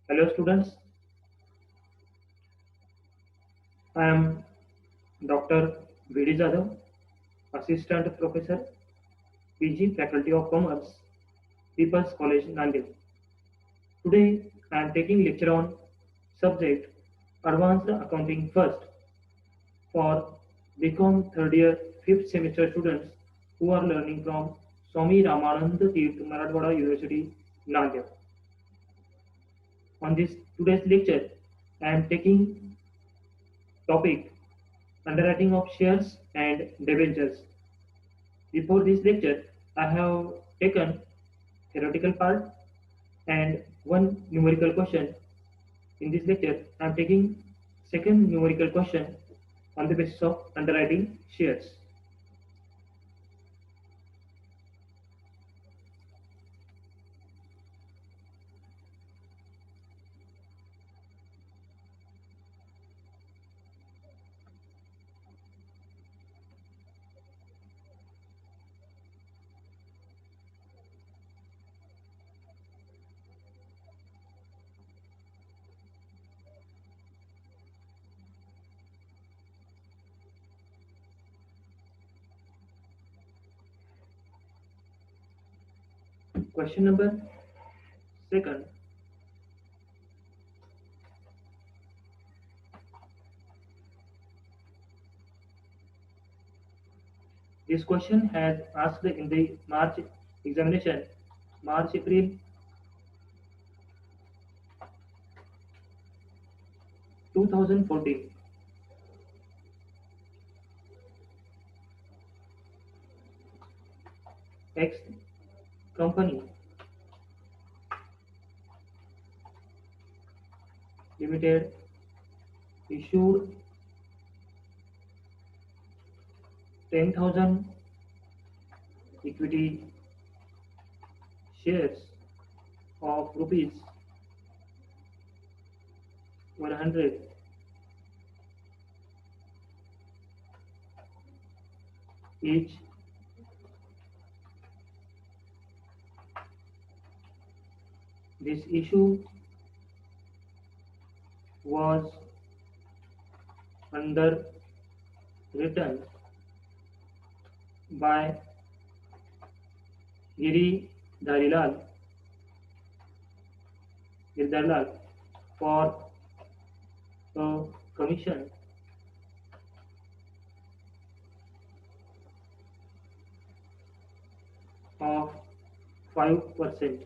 Hello students, I am Dr. V.D. Jadhav, Assistant Professor, PG Faculty of Commerce, People's College, Nanded. Today I am taking lecture on subject Advanced Accounting First for BCom third year 5th semester students who are learning from Swami Ramanand Tirth Marathwada University, Nanded. On this today's lecture, I am taking topic underwriting of shares and debentures. Before this lecture, I have taken theoretical part and one numerical question. In this lecture, I am taking second numerical question on the basis of underwriting shares. Question number second. This question has asked in the March examination, March-April 2014. X company limited issued 10,000 equity shares of rupees 100 each. This issue was underwritten by Giri Dharilal Girdalal for a commission of 5%.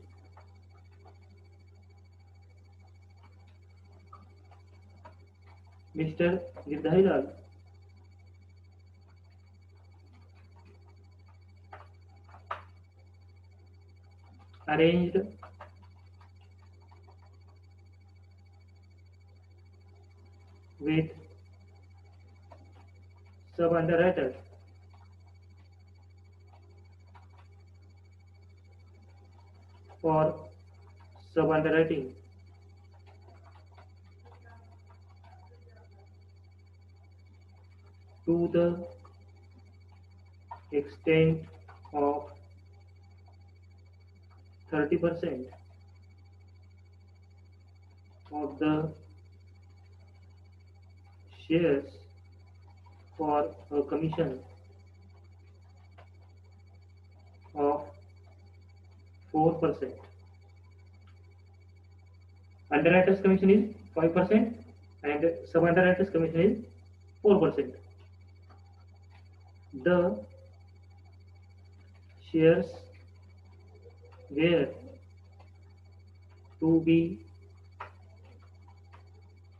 Mr. Girdalal arranged with sub-underwriter for sub-underwriting to the extent of 30% of the shares for a commission of 4%. Underwriter's commission is 5% and sub-underwriter's commission is 4%. The shares were to be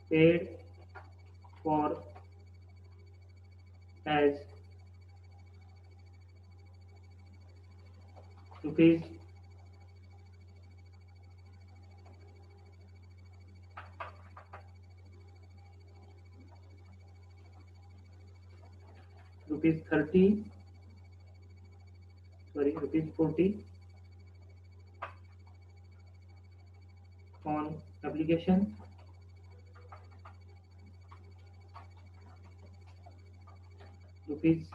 paid for as rupees rupees 30 rupees 40 on application, rupees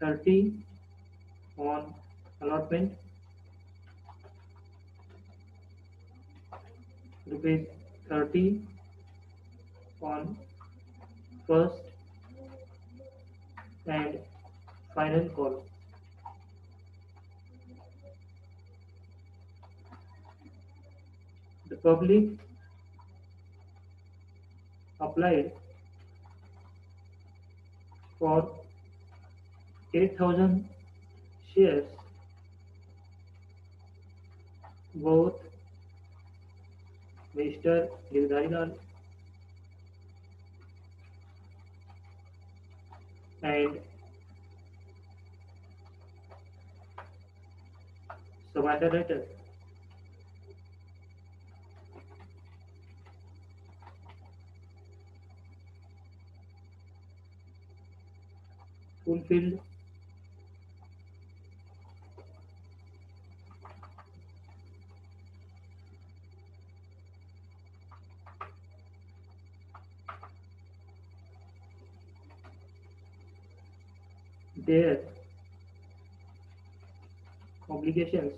30 on allotment, rupees 30 on first and final call. The public applied for 8,000 shares. Both Mr. Girdharilal and subordinator fulfilled their obligations.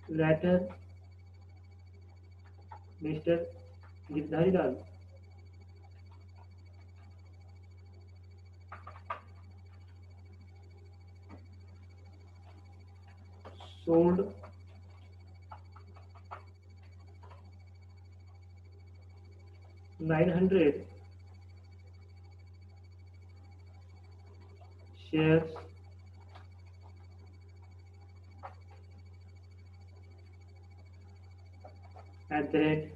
Later, Mr. Girdharilal sold 900 shares at the rate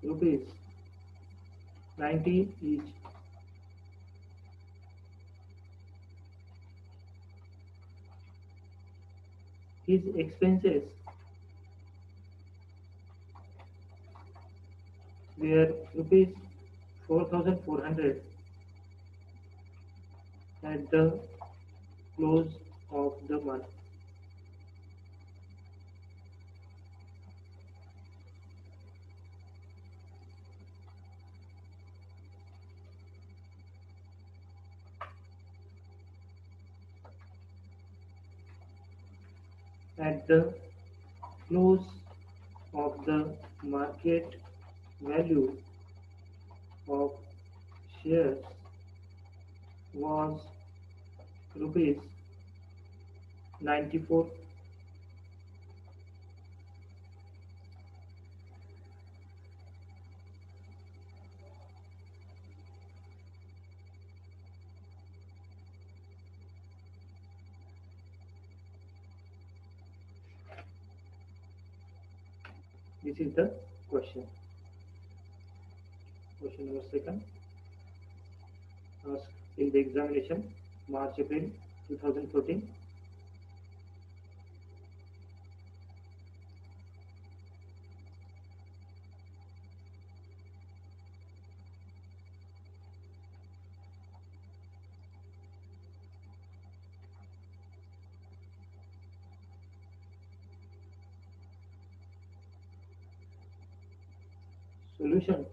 rupees 90 each. His expenses were rupees 4,400 at the close of the month. At the close of the market value of shares was rupees 94. This is the question. Question number second, asked in the examination March April 2014. Solution.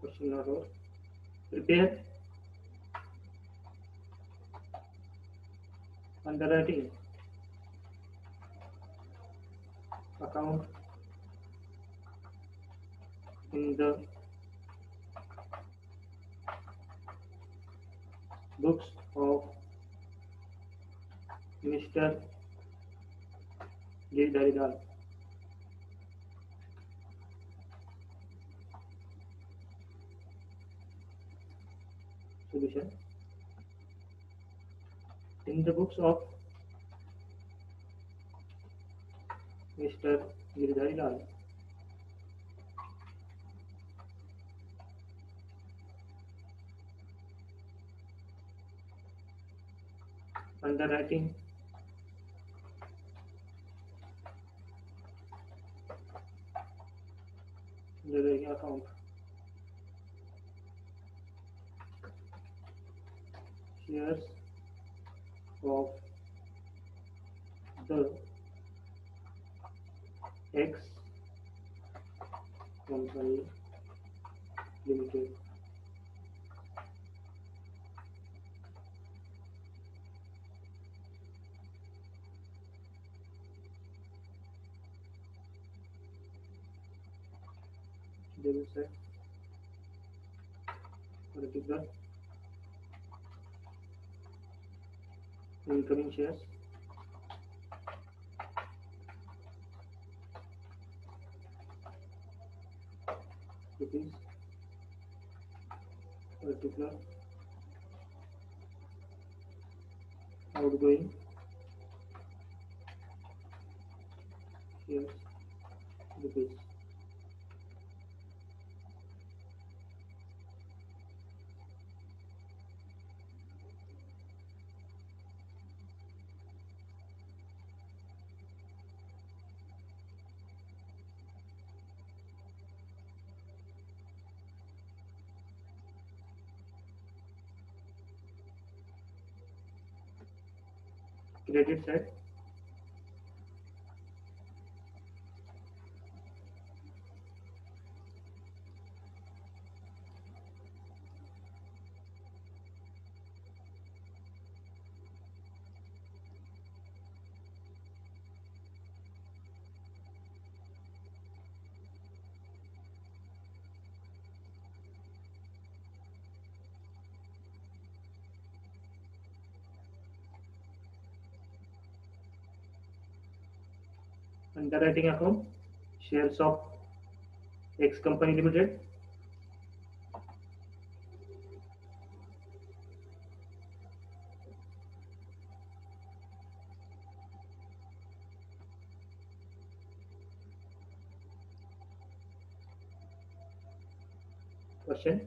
Question not over. Prepare underwriting account in the books of Mr. J. Dharidal. Solution. In the books of Mr. Girdharilal, underwriting account shares of the X Company Limited debit side particular incoming shares rupees particular outgoing shares rupees. Credit side underwriting account shares of X Company Limited. Question: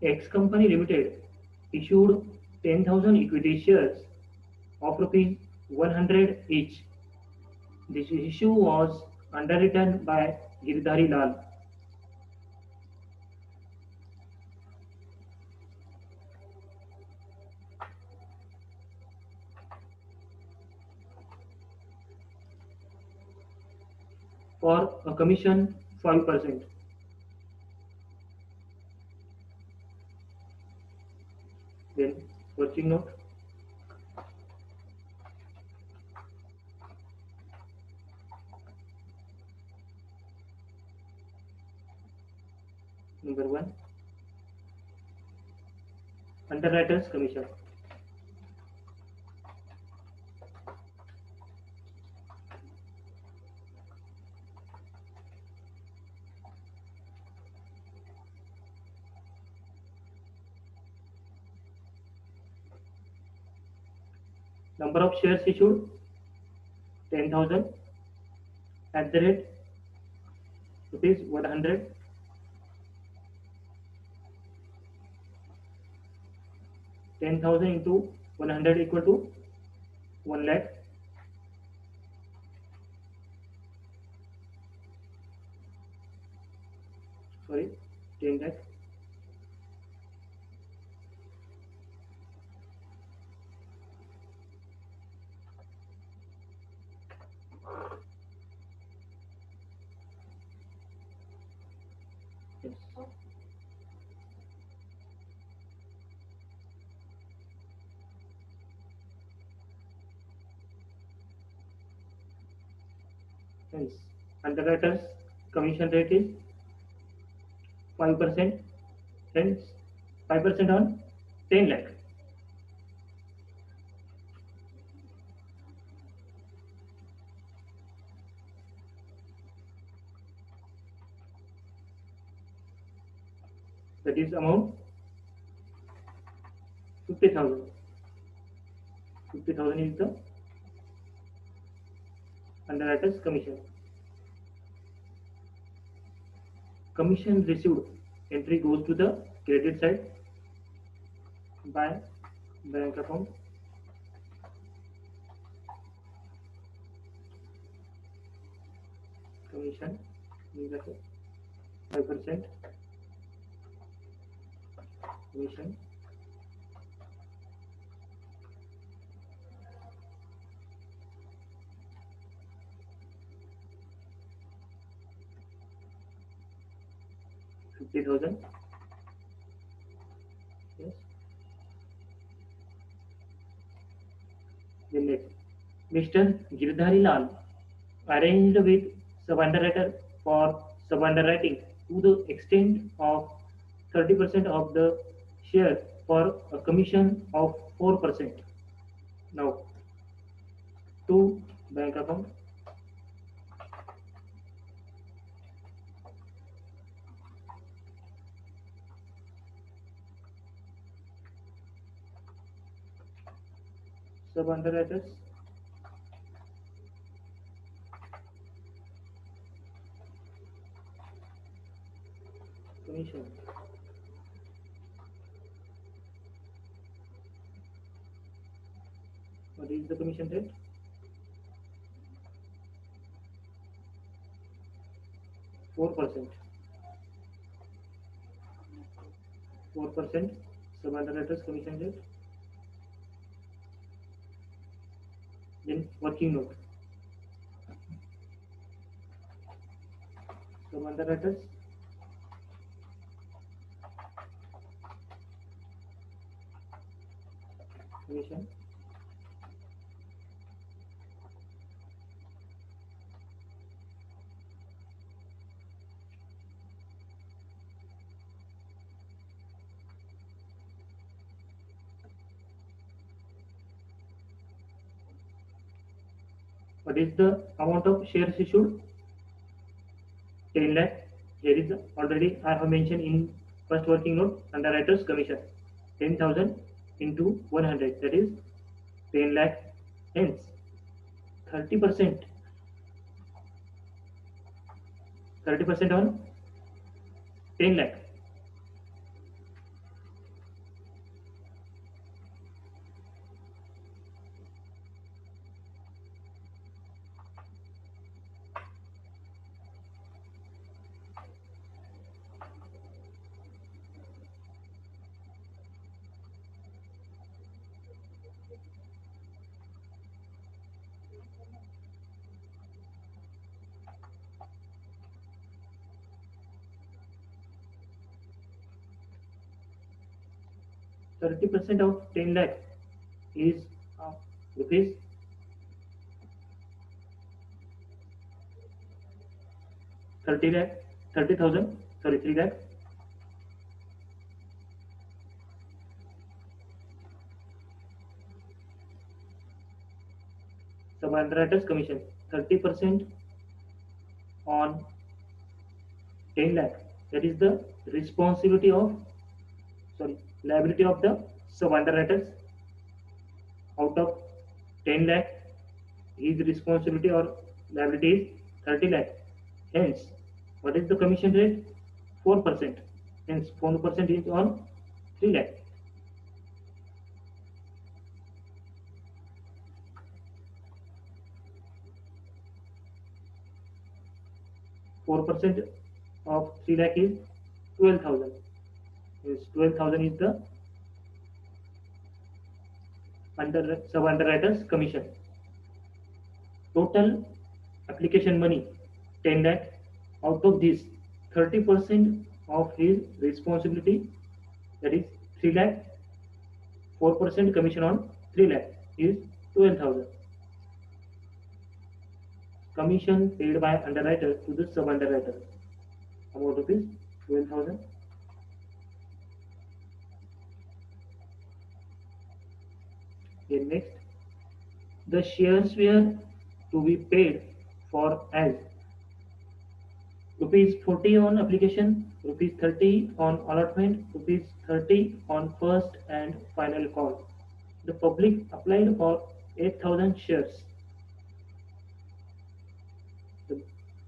X Company Limited issued 10,000 equity shares of rupees 100 each. This issue was underwritten by Girdhari Lal for a commission 5%. Then working note. Number 1, underwriters commission. Number of shares issued 10,000 at the rate rupees 100. 10,000 into 100 equal to 1 lakh. Sorry, 10 lakh. Yes. Hence, underwriters commission rate is 5%. Hence, 5% on 10 lakh. That is amount 50,000. 50,000 is the underwriters commission. Commission received entry goes to the credit side by bank account. Commission is at 5%. Commission 50,000. Yes. Then next, Mr. Girdhari Lal arranged with sub-underwriter for sub-underwriting to the extent of 30% of the share for a commission of 4%. Now, to bank account, sub-underwriters, commission. What is the commission rate? 4%. 4% sub-underwriters commission rate. Then working note. Sub-underwriters, commission. What is the amount of shares issued? 10 lakh. Here is already I have mentioned in first working note underwriters commission. 10,000 into 100, that is 10 lakh. Hence 30%. 30% on 10 lakh. Thirty percent of 10 lakh is rupees 30 lakh, 30,000, sorry, 3 lakh. Sub underwriters commission 30% on 10 lakh. That is the responsibility of, sorry, liability of the sub underwriters. Out of 10 lakh, his responsibility or liability is 30 lakh. Hence, what is the commission rate? 4%. Hence, 4% is on 3 lakh. 4% of 3 lakh is 12,000. Yes, 12,000 is the sub underwriters commission. Total application money 10 lakh. Out of this, 30% of his responsibility, that is 3 lakh. 4% commission on 3 lakh is 12,000. Commission paid by underwriter to the sub underwriter, amount is 12,000. Then next, the shares were to be paid for as rupees 40 on application, rupees 30 on allotment, rupees 30 on first and final call. The public applied for 8,000 shares.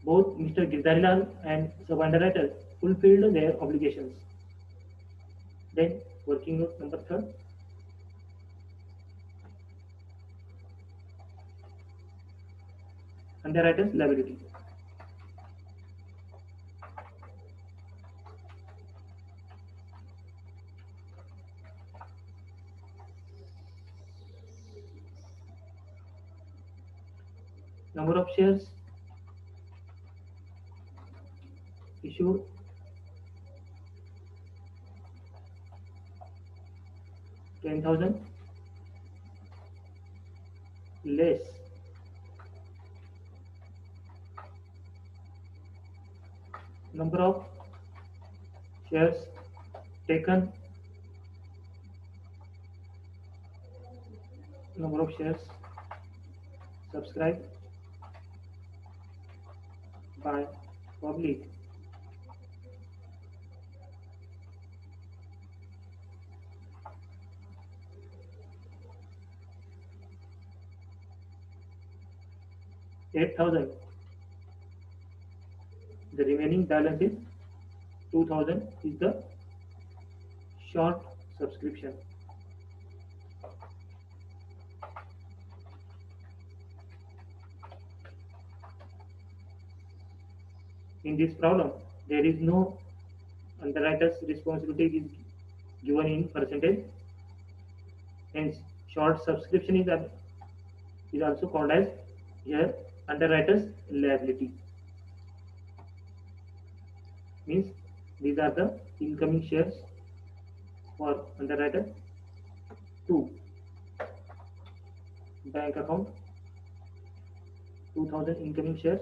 Both Mr. Girdharilal and sub-underwriter fulfilled their obligations. Then working note number 3. Underwriter's liability. Number of shares issued 10,000 less. Number of shares taken, number of shares subscribed by public. $8,000. The remaining balance is 2,000 is the short subscription. In this problem, there is no underwriter's responsibility is given in percentage. Hence, short subscription is also called as here underwriter's liability. Means these are the incoming shares for underwriter. 2. Bank account, 2,000 incoming shares.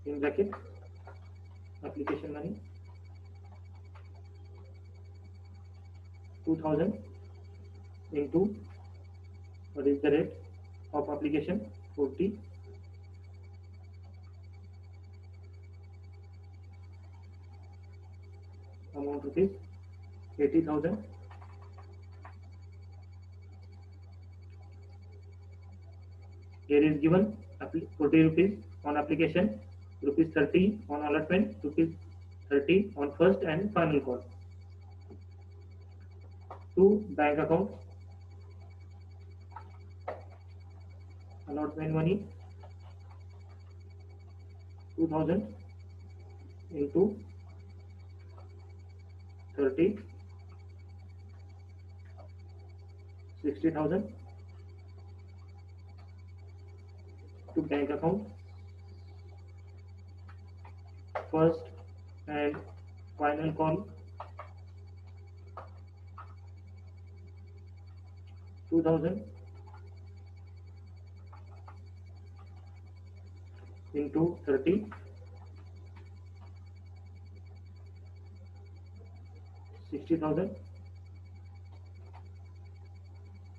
In bracket, application money, 2,000 into what is the rate of application, 40. Amount rupees 80,000. Here is given 40 rupees on application, rupees 30 on allotment, rupees 30 on first and final call. To bank account, allotment money 2,000 into 30, 60,000 to bank account, first and final call 2,000 into 30, 60,000.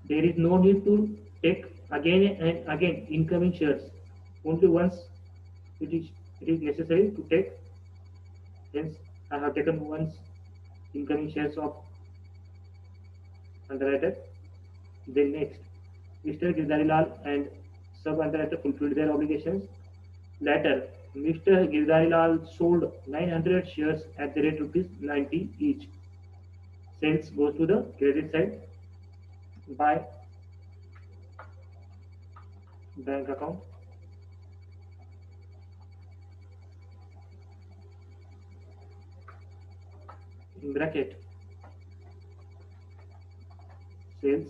There is no need to take again and again incoming shares. Only once it is necessary to take. Hence, I have taken once incoming shares of underwriter. Then next, Mr. Girdari Lal and sub-underwriter fulfilled their obligations. Later, Mr. Girdari Lal sold 900 shares at the rate rupees 90 each. Sales goes to the credit side by bank account. In bracket, sales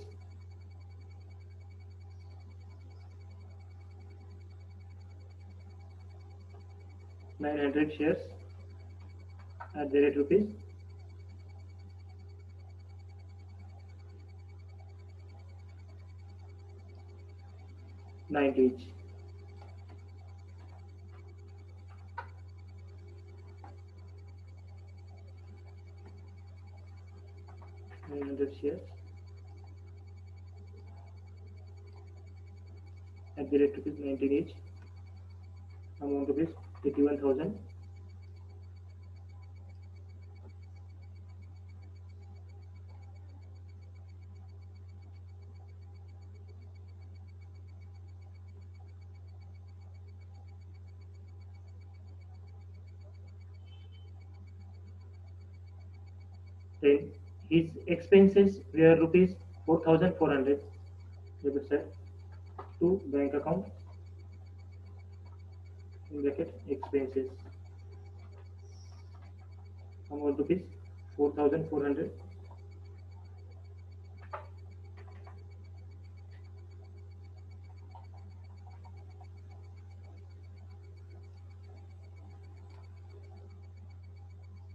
(900 shares at the rate rupees 90 each). Shares at the rate rupees 19 each. Amount rupees 81,000. Then his expenses were rupees 4,400. Debit side to bank account. In bracket, expenses. Amount rupees 4,400.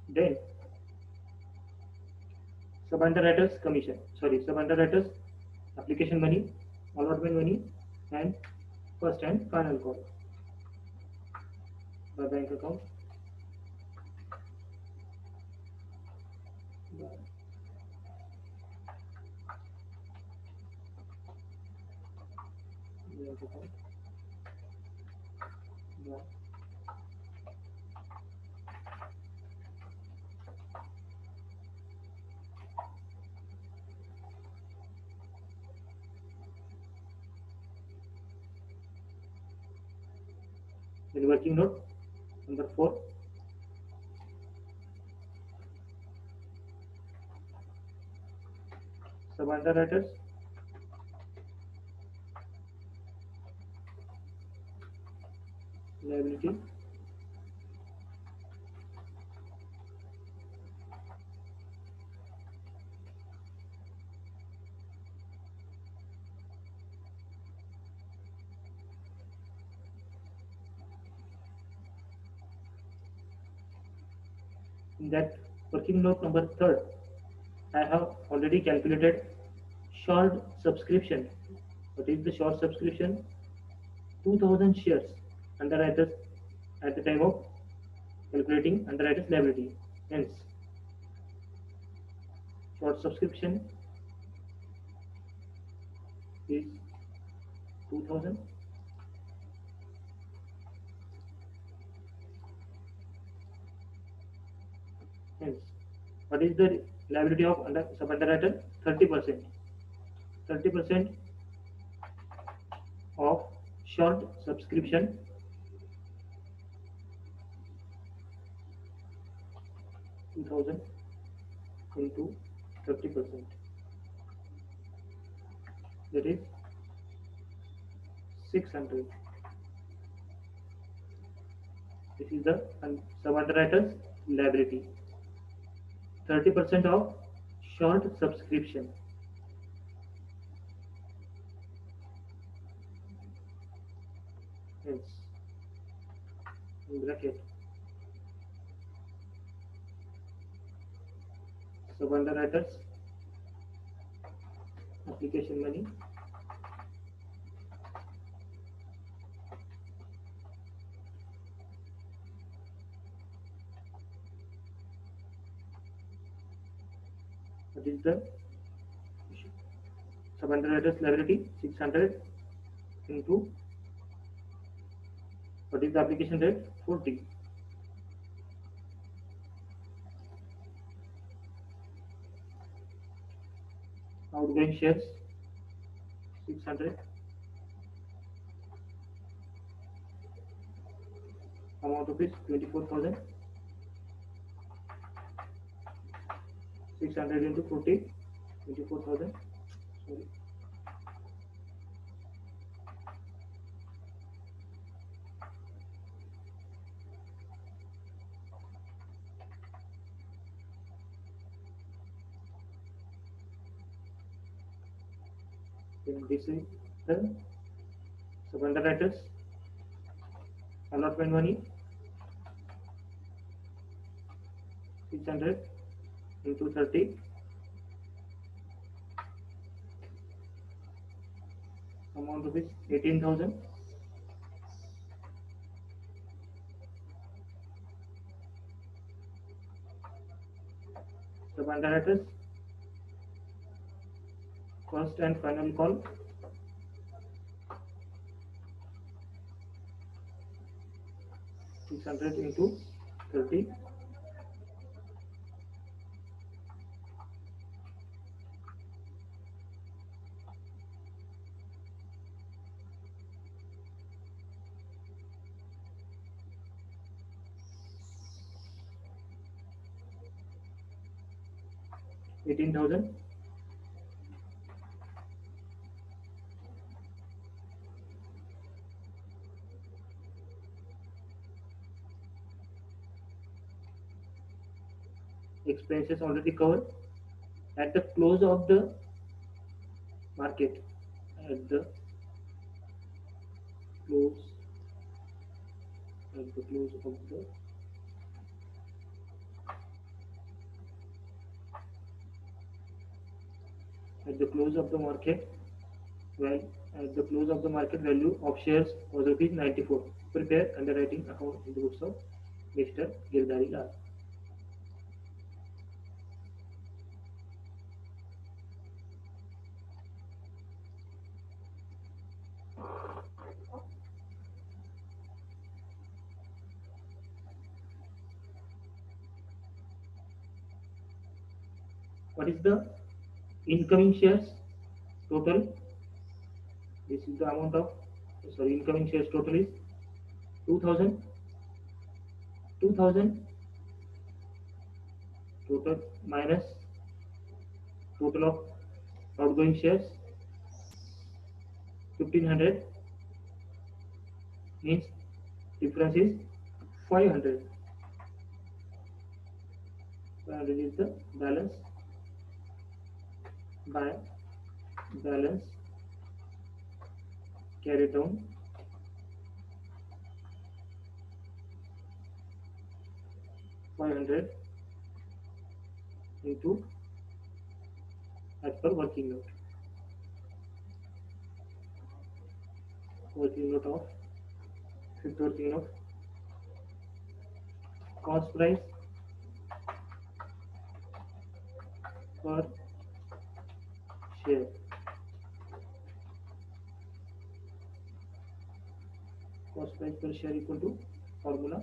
Then Sub-underwriters commission, sorry, sub-underwriters application money, allotment money, and first and final call by bank account. Bank account. Then working note number 4. Sub-underwriters liability. In that working note number 3, I have already calculated short subscription. What is the short subscription? 2000 shares underwriters at the time of calculating underwriters liability. Hence, short subscription is 2000. Hence, what is the liability of sub-underwriter? 30%. 30% of short subscription 2000 into 30%, that is 600. This is the sub-underwriter's liability. 30% of short subscription. Hence, in bracket, sub-underwriters application money what is the sub-underwriter's liability? 600 into what is the application rate? 40. Outgoing shares 600. Amount of is 24,000. 600 into 40, 24,000. Sorry. Then this is the sub-underwriters allotment money 600 into 30, amount of is 18,000. Sub-underwriters first and final call 600 into 30, $18,000. Expenses already covered. At the close of the market, at the close of the At the close of the market, well, at the close of the market value of shares was rupees 94. Prepare underwriting account in the books of Mr. Girdhari Lal. What is the incoming shares total? This is the amount of, sorry, incoming shares total is 2000, 2000 total minus total of outgoing shares 1500 means difference is 500. 500 is the balance by balance carried down $500 into as per working note. Working note of fifth working note. Cost price per share. Cost price per share equal to formula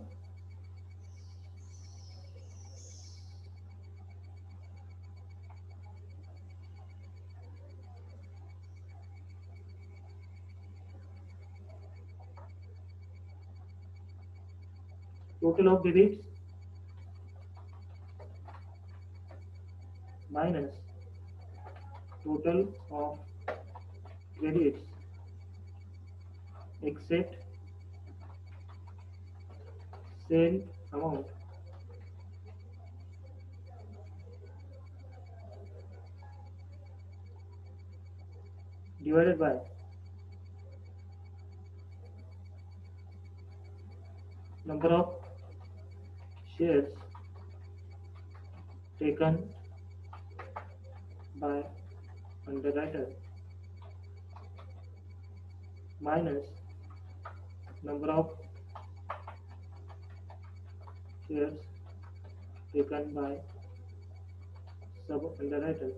total of debits minus total of credits except sale amount divided by number of shares taken by underwriter minus number of shares taken by sub underwriter.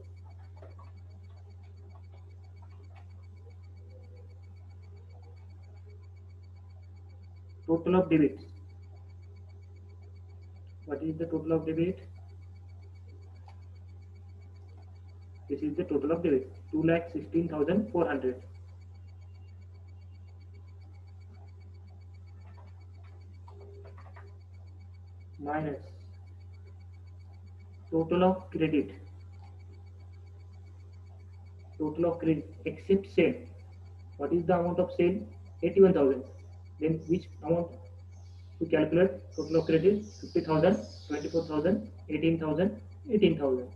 Total of debits. What is the total of debit? This is the total of debit, 2,16,400 minus total of credit. Total of credit except sale. What is the amount of sale? 81,000. Then which amount to calculate? Total of credit 50,000, 24,000, 18,000, 18,000.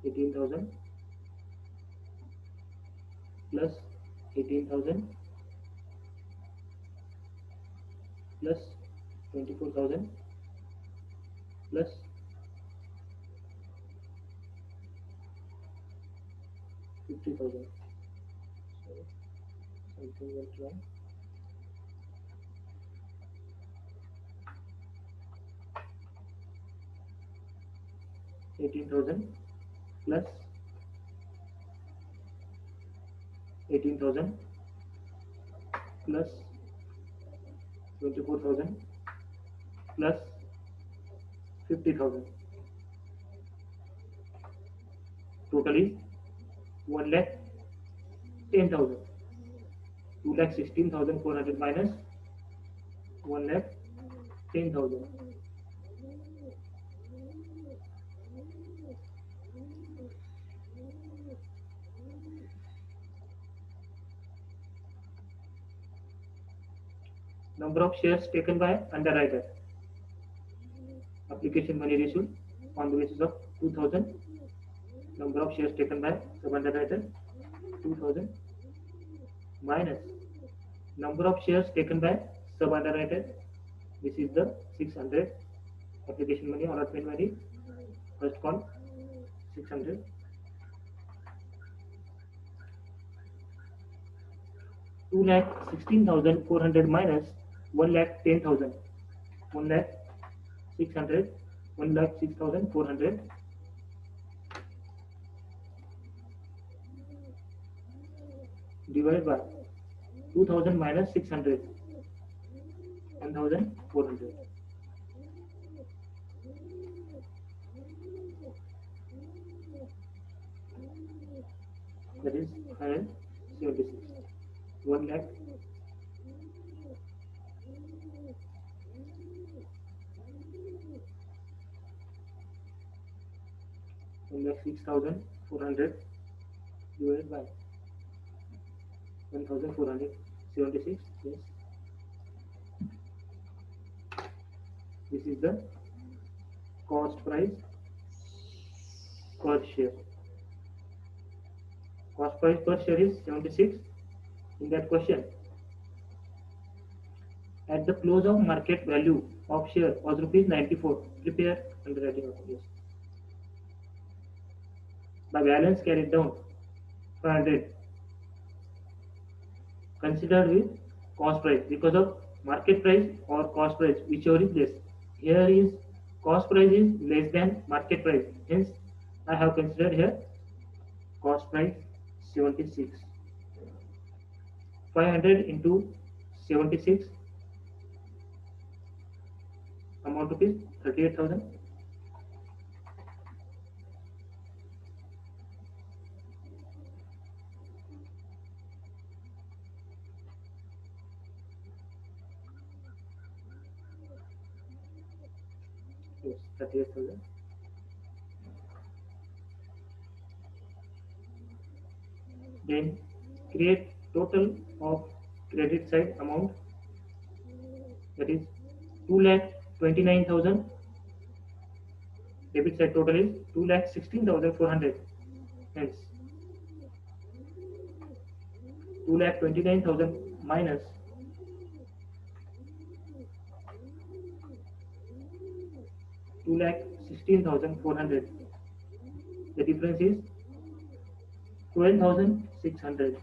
$18,000 plus 18,000 plus 24,000 plus 50,000. So something went wrong. 18,000 plus 18,000 plus 24,000 plus 50,000. Total is 1 lakh 10,000. 2,16,400 minus 1,10,000. Number of shares taken by underwriter. Application money received on the basis of 2,000. Number of shares taken by sub-underwriter 2,000 minus number of shares taken by sub-underwriter. This is the 600. Application money, allotment money, first call 600. 2,16,400 minus 1,10,000. 1,600. 1,06,400 divided by 2,000 minus 600. 1,400. That is 176. 1 lakh 1,06,400 divided by 1,476. Yes. This is the cost price per share. Cost price per share is 76 in that question. At the close of market value of share was rupees 94. Prepare underwriting of this. The balance carried down 500 considered with cost price because of market price or cost price, whichever is less. Here is cost price is less than market price. Hence, I have considered here cost price 76. 500 into 76 amount of is 38,000. Yes, 38,000. Then create total of credit side amount, that is 2,29,000. Debit side total is 2,16,400. Hence 2,29,000 minus 2,16,400. The difference is 12,600.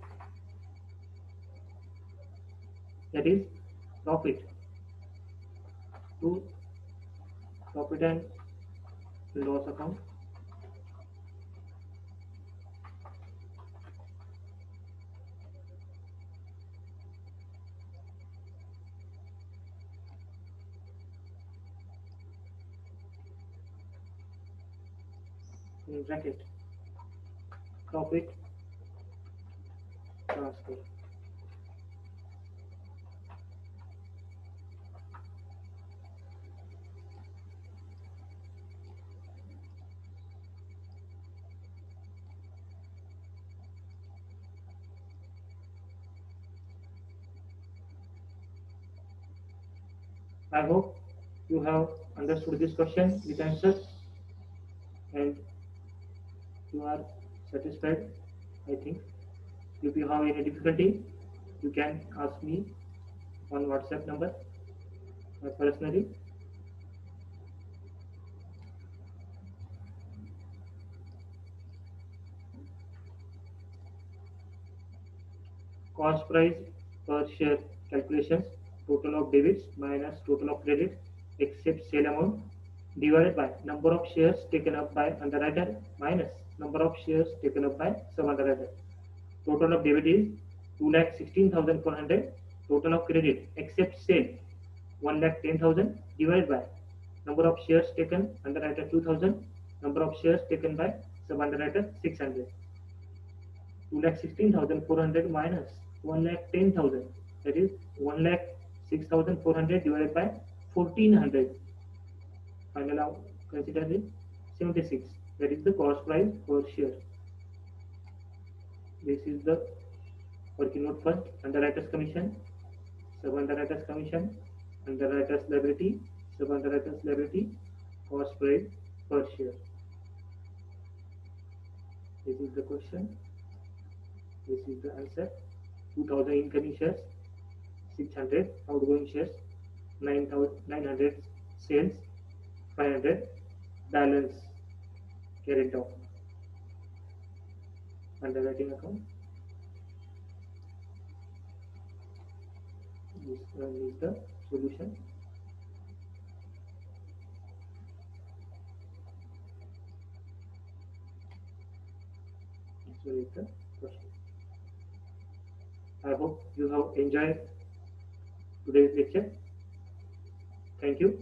That is profit. To profit and loss account. In bracket, profit transfer. I hope you have understood this question with answers and you are satisfied. I think if you have any difficulty, you can ask me on WhatsApp number personally. Cost price per share calculations, total of debits minus total of credits except sale amount divided by number of shares taken up by underwriter minus number of shares taken up by sub-underwriter. Total of debit is 2,16,400. Total of credit except sale 1,10,000 divided by number of shares taken underwriter 2,000, number of shares taken by sub-underwriter 600. 2,16,400 minus 1,10,000, that is 1,06,400 divided by 1,400. Final out, consider it 76. That is the cost price per share. This is the working note first. Underwriters commission, sub-underwriters commission, underwriters liability, sub-underwriters liability, cost price per share. This is the question. This is the answer. 2,000 incoming shares, 600 outgoing shares, 900 sales, 500 balance carried down. Underwriting account. This one is the solution. This one is the question. I hope you have enjoyed today's lecture. Thank you.